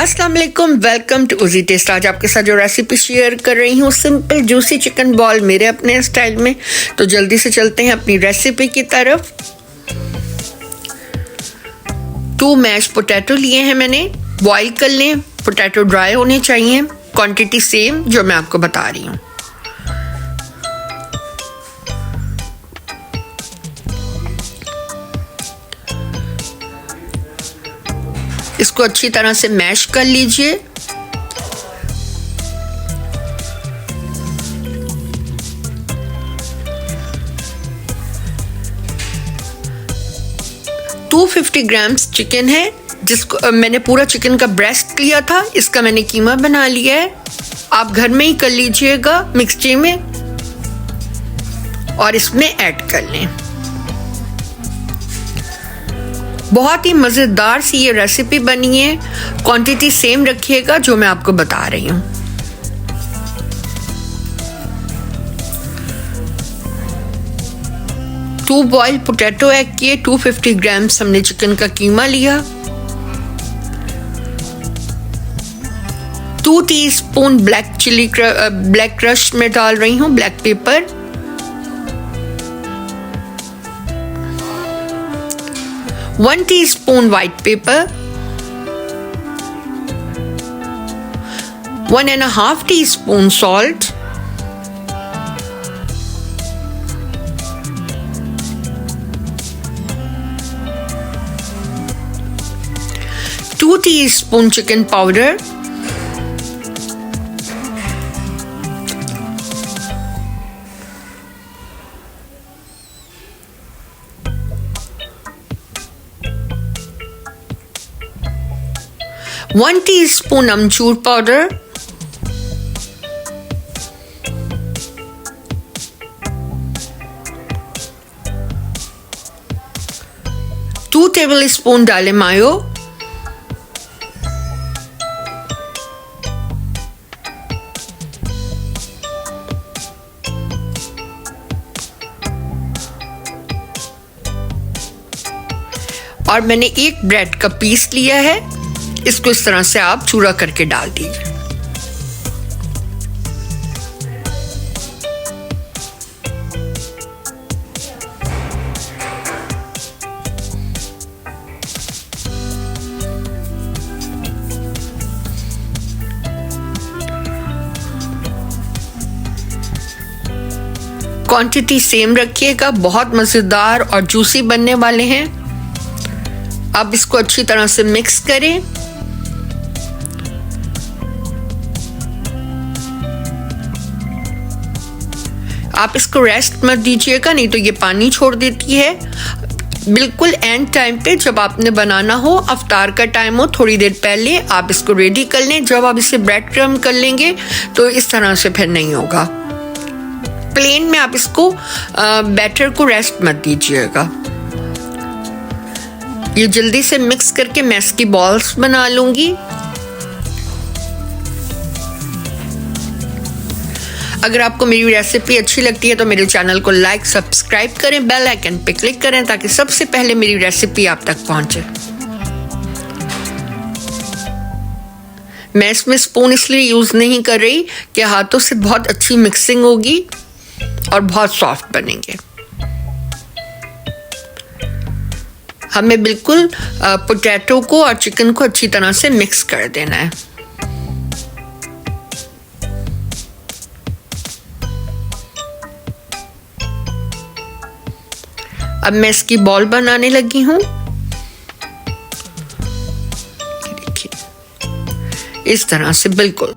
अस्सलाम वालेकुम, welcome to उजी test. आज आपके साथ जो रेसिपी शेयर कर रही हूँ सिंपल जूसी चिकन बॉल मेरे अपने स्टाइल में। तो जल्दी से चलते हैं अपनी रेसिपी की तरफ। 2 मैश पोटैटो लिए हैं मैंने, बॉईल कर लें। पोटैटो ड्राई होने चाहिए, क्वांटिटी सेम जो मैं आपको बता रही हूँ। इसको अच्छी तरह से मैश कर लीजिए। $250 ग्राम्स चिकन है, जिसको मैंने पूरा चिकन का ब्रेस्ट लिया था। इसका मैंने कीमा बना लिया है। आप घर में ही कर लीजिएगा मिक्सचर में और इसमें ऐड कर लें। बहुत ही मज़ेदार सी ये रेसिपी बनी है। क्वांटिटी सेम रखिएगा जो मैं आपको बता रही हूँ। टू बॉइल्ड पोटैटो ऐड किए, 250 ग्राम्स हमने चिकन का कीमा लिया, 2 टीस्पून ब्लैक क्रश में डाल रही हूँ, black pepper, 1 teaspoon white pepper, 1.5 teaspoon salt, 2 teaspoon chicken powder, 1 teaspoon amchur powder, 2 tablespoon डालें मायो, और मैंने एक ब्रेड का पीस लिया है। इसको इस तरह से आप चूरा करके डाल दीजिए। क्वांटिटी सेम रखिएगा, बहुत मजेदार और जूसी बनने वाले हैं। अब इसको अच्छी तरह से मिक्स करें। आप इसको रेस्ट मत दीजिएगा, नहीं तो ये पानी छोड़ देती है। बिल्कुल एंड टाइम पे जब आपने बनाना हो, अफ्तार का टाइम हो, थोड़ी देर पहले आप इसको रेडी कर लें। जब आप इसे ब्रेड क्रम्ब कर लेंगे तो इस तरह से फिर नहीं होगा। प्लेन में आप इसको बैटर को रेस्ट मत दीजिएगा। ये जल्दी से मिक्स करके मैं इसकी बॉल्स बना लूंगी। अगर आपको मेरी रेसिपी अच्छी लगती है तो मेरे चैनल को लाइक, सब्सक्राइब करें, बेल आइकन पे क्लिक करें ताकि सबसे पहले मेरी रेसिपी आप तक पहुंचे। मैं इसमें स्पून इसलिए यूज नहीं कर रही कि हाथों से बहुत अच्छी मिक्सिंग होगी और बहुत सॉफ्ट बनेंगे। हमें बिल्कुल पोटैटो को और चिकन को अच्छी तरह से मिक्स कर देना है। अब मैं इसकी बॉल बनाने लगी हूं। देखिए इस तरह से बिल्कुल।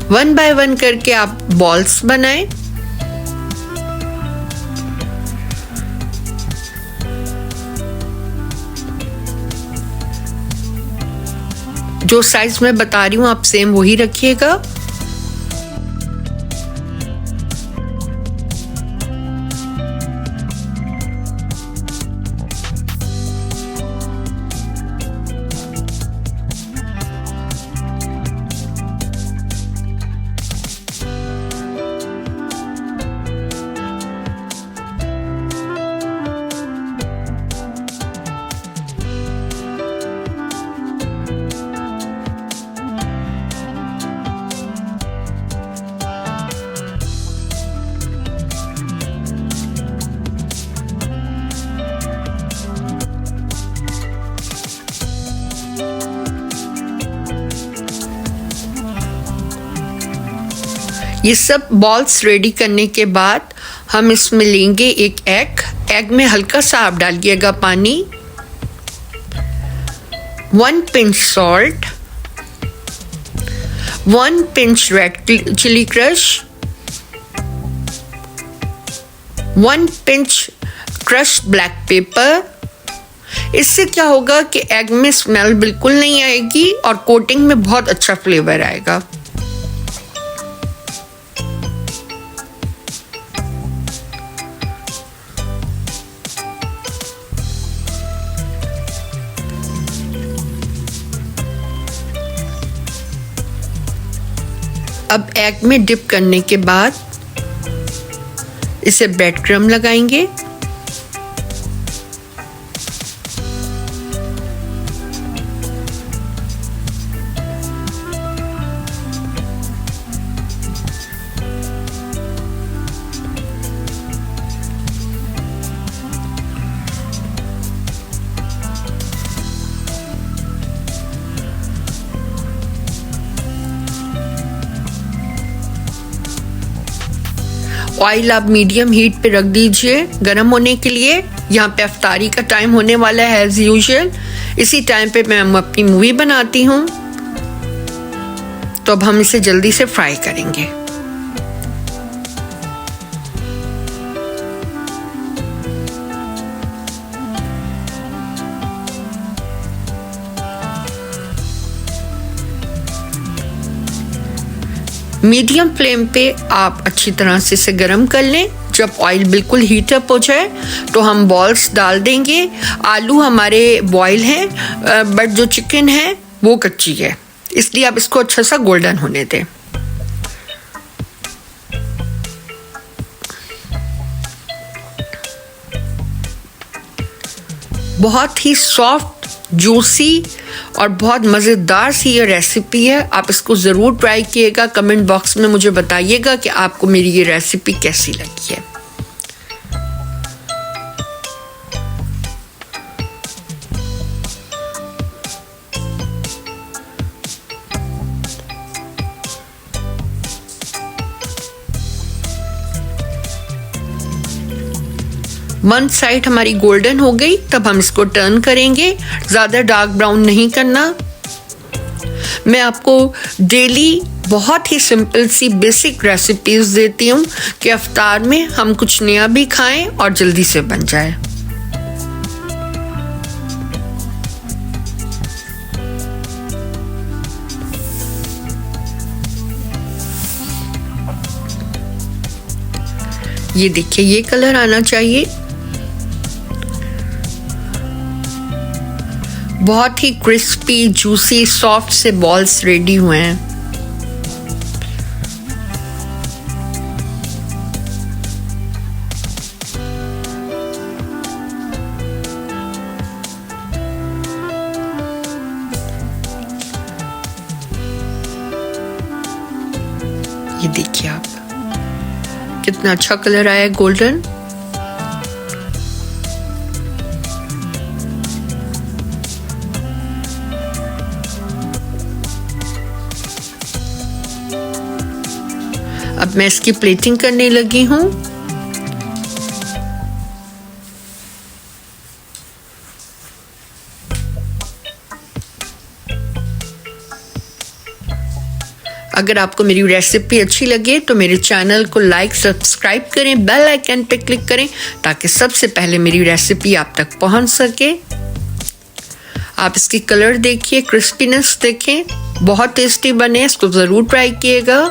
वन बाय वन करके आप बॉल्स बनाएं। जो साइज मैं बता रही हूं आप सेम वही रखिएगा। ये सब बॉल्स रेडी करने के बाद हम इसमें लेंगे एक एग में हल्का सा आप डालिएगा पानी, 1 pinch salt, 1 pinch red chilli crush, 1 pinch crushed black pepper. इससे क्या होगा कि एग में स्मेल बिल्कुल नहीं आएगी और कोटिंग में बहुत अच्छा फ्लेवर आएगा। अब एग में डिप करने के बाद इसे ब्रेड क्रम्ब लगाएंगे। ऑयल आप मीडियम हीट पे रख दीजिए गरम होने के लिए। यहाँ पे अफ्तारी का टाइम होने वाला है एज यूजुअल। इसी टाइम पे मैं अपनी मूवी बनाती हूँ, तो अब हम इसे जल्दी से फ्राई करेंगे। मीडियम फ्लेम पे आप अच्छी तरह से इसे गरम कर लें। जब ऑयल बिल्कुल हीट अप हो जाए तो हम बॉल्स डाल देंगे। आलू हमारे बॉयल हैं, बट जो चिकन है वो कच्ची है, इसलिए आप इसको अच्छा सा गोल्डन होने दें। बहुत ही सॉफ्ट, जूसी और बहुत मज़ेदार सी ये रेसिपी है। आप इसको ज़रूर ट्राई कीजिएगा। कमेंट बॉक्स में मुझे बताइएगा कि आपको मेरी ये रेसिपी कैसी लगी है। वन साइड हमारी गोल्डन हो गई, तब हम इसको टर्न करेंगे। ज़्यादा डार्क ब्राउन नहीं करना। मैं आपको डेली बहुत ही सिंपल सी बेसिक रेसिपीज देती हूँ कि अफ्तार में हम कुछ नया भी खाएं और जल्दी से बन जाए। ये देखिए, ये कलर आना चाहिए। बहुत ही क्रिस्पी, जूसी, सॉफ्ट से बॉल्स रेडी हुए हैं। ये देखिए आप, कितना अच्छा कलर आया है, गोल्डन। अब मैं इसकी प्लेटिंग करने लगी हूँ। अगर आपको मेरी रेसिपी अच्छी लगे तो मेरे चैनल को लाइक, सब्सक्राइब करें, बेल आइकन पे क्लिक करें ताकि सबसे पहले मेरी रेसिपी आप तक पहुंच सके। आप इसकी कलर देखिए, क्रिस्पीनेस देखें, बहुत टेस्टी बने। इसको ज़रूर ट्राई कीजिएगा।